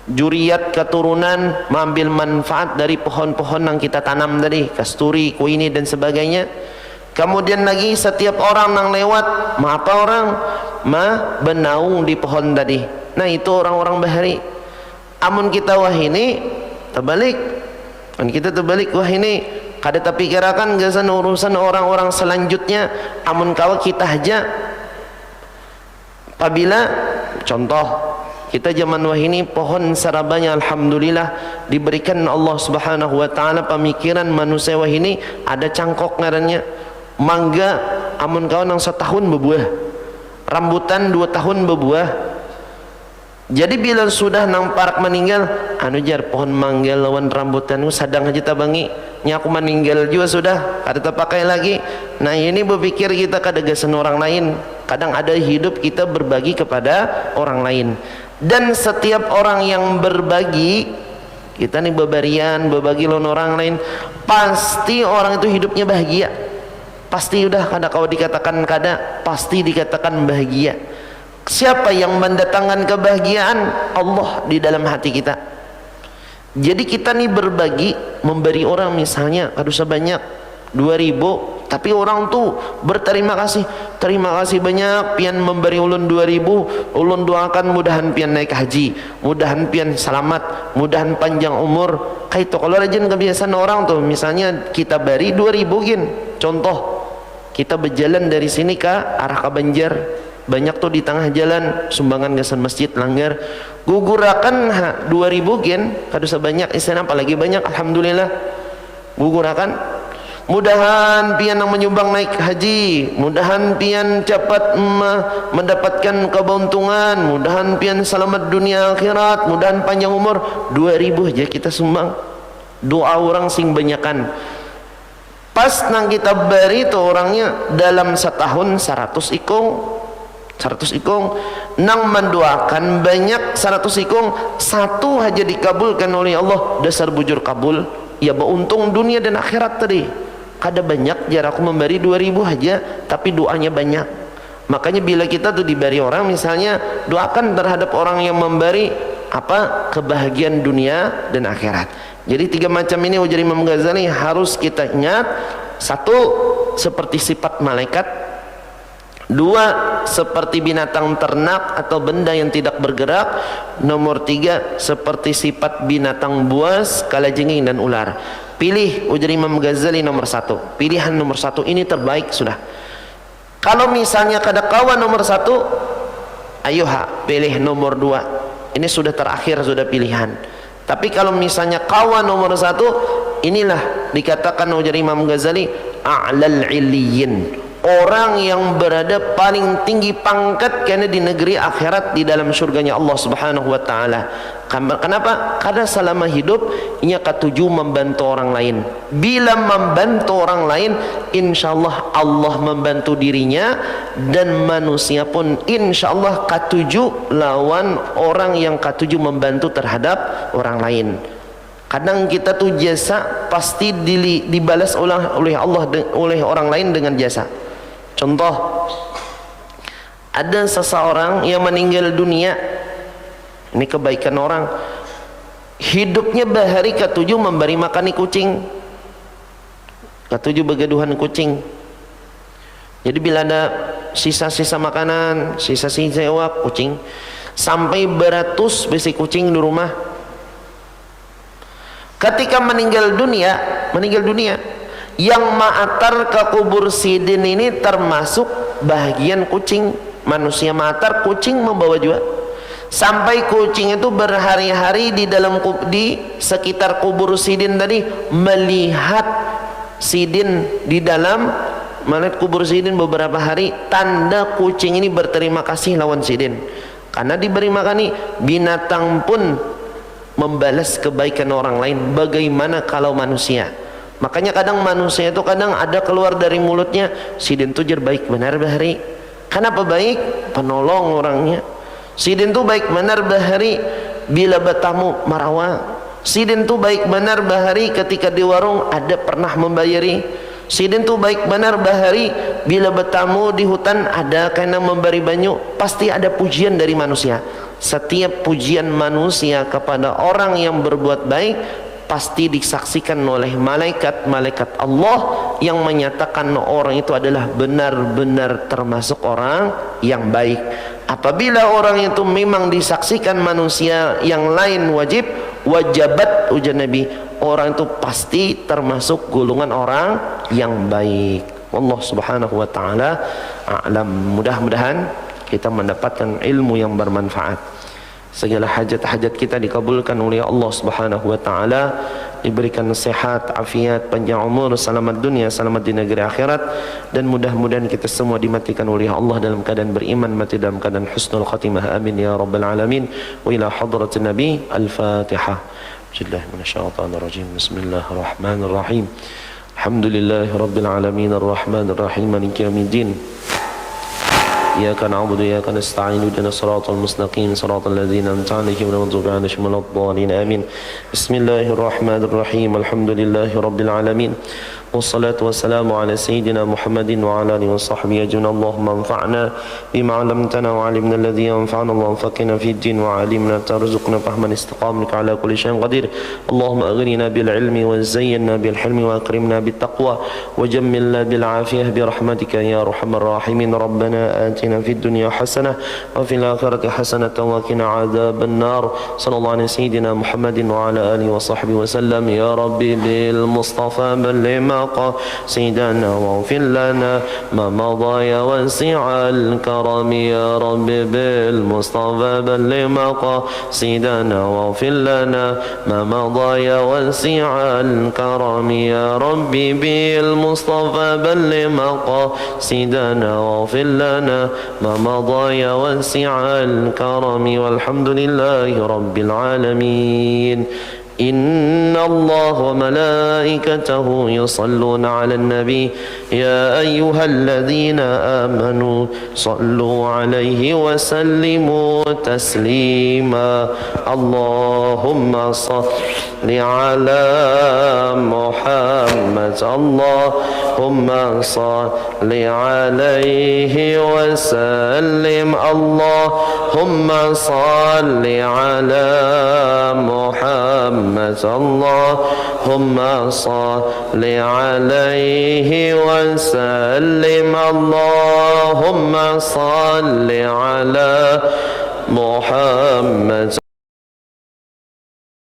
juriat keturunan mengambil manfaat dari pohon-pohon yang kita tanam tadi, kasturi, kuini dan sebagainya. Kemudian lagi setiap orang yang lewat, apa orang benaung di pohon tadi. Nah itu orang-orang bahari. Amun kita wah ini terbalik, kan kita terbalik wah ini kada terpikirkan gasan urusan orang-orang selanjutnya. Amun kalau kita aja, apabila contoh kita zaman wah ini pohon sarabanya alhamdulillah diberikan Allah Subhanahu wa taala pemikiran manusia wah ini ada cangkok ngarannya mangga, amun kau nang setahun berbuah, rambutan 2 tahun berbuah. Jadi bila sudah nang parak meninggal, anu jar pohon mangga lawan rambutan sadang aja tabangi, nya aku meninggal juga sudah kada terpakai lagi. Nah ini berpikir kita kada gasan orang lain, kadang ada hidup kita berbagi kepada orang lain. Dan setiap orang yang berbagi, kita nih berbagi lawan orang lain, pasti orang itu hidupnya bahagia. Pasti udah kada kau dikatakan kada, pasti dikatakan bahagia. Siapa yang mendatangkan kebahagiaan? Allah di dalam hati kita. Jadi kita nih berbagi, memberi orang misalnya kada usah banyak 2000, tapi orang tuh berterima kasih, terima kasih banyak pian memberi ulun 2000, ulun doakan mudahan pian naik haji, mudahan pian selamat, mudahan panjang umur. Kayak itu kalau rajin kebiasaan orang tuh misalnya kita beri 2000 gin. Contoh kita berjalan dari sini ke arah ke Banjar, banyak tuh di tengah jalan sumbangan gasan masjid langgar, gugurakan 2000 gen kada sebanyak istilah apalagi banyak alhamdulillah gugurakan. Mudahan pian yang menyumbang naik haji, mudahan pian cepat mendapatkan keberuntungan, mudahan pian selamat dunia akhirat, mudahan panjang umur. 2000 aja kita sumbang, doa orang sing banyakan. Pas nang kita beri itu orangnya dalam setahun 100 ikung nang mendoakan banyak 100 ikung, satu aja dikabulkan oleh Allah, dasar bujur kabul ya beruntung dunia dan akhirat tadi. Kada banyak jar aku memberi 2000 aja tapi doanya banyak. Makanya bila kita tuh diberi orang misalnya, doakan terhadap orang yang memberi apa? Kebahagiaan dunia dan akhirat. Jadi 3 macam ini ujar Imam Ghazali harus kita ingat. 1, seperti sifat malaikat. 2, seperti binatang ternak atau benda yang tidak bergerak. Nomor 3, seperti sifat binatang buas, kalajengking dan ular. Pilih ujar Imam Ghazali nomor 1. Pilihan nomor 1 ini terbaik sudah. Kalau misalnya kada kawan nomor 1, ayo pilih nomor 2. Ini sudah terakhir, sudah pilihan. Tapi kalau misalnya kawan nomor 1, inilah dikatakan ujar Imam Ghazali a'lal illiyin, orang yang berada paling tinggi pangkat karena di negeri akhirat di dalam surganya Allah Subhanahu wa taala. Kenapa? Karena selama hidup ia ketujuh membantu orang lain. Bila membantu orang lain, insyaallah Allah membantu dirinya, dan manusia pun insyaallah ketujuh lawan orang yang ketujuh membantu terhadap orang lain. Kadang kita tuh jasa pasti dibalas oleh Allah oleh orang lain dengan jasa. Contoh, ada seseorang yang meninggal dunia, ini kebaikan orang, hidupnya bahari ke-7 memberi makan kucing. Ketujuh, begaduhan kucing. Jadi bila ada sisa-sisa makanan, sisa-sisa ewak kucing, sampai beratus besi kucing di rumah. Ketika meninggal dunia, yang ma'atar ke kubur sidin ini termasuk bahagian kucing. Manusia ma'atar, kucing membawa juga. Sampai kucing itu berhari-hari di sekitar kubur sidin tadi, melihat sidin di dalam kubur sidin beberapa hari. Tanda kucing ini berterima kasih lawan sidin karena diberi makan. Binatang pun membalas kebaikan orang lain, bagaimana kalau manusia? Makanya kadang manusia itu kadang ada keluar dari mulutnya, sidin itu baik benar bahari. Kenapa baik? Penolong orangnya. Sidin tu baik benar bahari bila bertamu marawa. Sidin tu baik benar bahari ketika di warung ada pernah membayari. Sidin tu baik benar bahari bila bertamu di hutan ada kena memberi banyu. Pasti ada pujian dari manusia. Setiap pujian manusia kepada orang yang berbuat baik pasti disaksikan oleh malaikat Allah yang menyatakan orang itu adalah benar-benar termasuk orang yang baik. Apabila orang itu memang disaksikan manusia yang lain wajabat ujar Nabi, orang itu pasti termasuk golongan orang yang baik. Allah Subhanahu wa taala a'lam. Mudah-mudahan kita mendapatkan ilmu yang bermanfaat. Segala hajat-hajat kita dikabulkan oleh Allah Subhanahu wa taala, diberikan sehat, afiat, panjang umur, selamat dunia, selamat di negeri akhirat, dan mudah-mudahan kita semua dimatikan oleh Allah dalam keadaan beriman, mati dalam keadaan husnul khatimah. Amin ya rabbal alamin. Wa ila hadratin nabi. Al-Fatihah. Bismillahirrahmanirrahim. Alhamdulillahi rabbil alamin, arrahmanir rahim, maliki yaumiddin. إياك نعبد وإياك نستعين اهدنا الصراط المستقيم صراط الذين أنعمت عليهم غير المغضوب عليهم ولا الضالين آمين. بسم الله الرحمن الرحيم. الحمد لله رب العالمين والصلاة والسلام على سيدنا محمد وعلى آله وصحبه أجمعين. اللهم انفعنا بما علمتنا وعلمنا الذي ينفعنا، اللهم فقهنا في الدين وعلمنا ترزقنا فهما استقامك على كل شيء قدير. اللهم أغننا بالعلم وزينا بالحلم وأكرمنا بالتقوى وجملنا بالعافية برحمتك يا أرحم الراحمين. ربنا آتنا في الدنيا حسنة وفي الآخرة حسنة وقنا عذاب النار. صلى الله على سيدنا محمد وعلى آله وصحبه وسلم. يا ربي بالمصطفى بلغ سيدنا واغفر لنا ما مضى يا واسع الكرم. يا رب بالمصطفى بلغ سيدنا واغفر لنا ما مضى يا واسع الكرم. يا رب بالمصطفى بلغ سيدنا واغفر لنا ما مضى يا واسع الكرم. والحمد لله رب العالمين. إن الله وملائكته يصلون على النبي يا أيها الذين آمنوا صلوا عليه وسلموا تسليما. اللهم صل على محمد. اللهم صل عليه وسلم. اللهم صل على محمد. اللهم صل عليه وسلم. اللهم صل على محمد.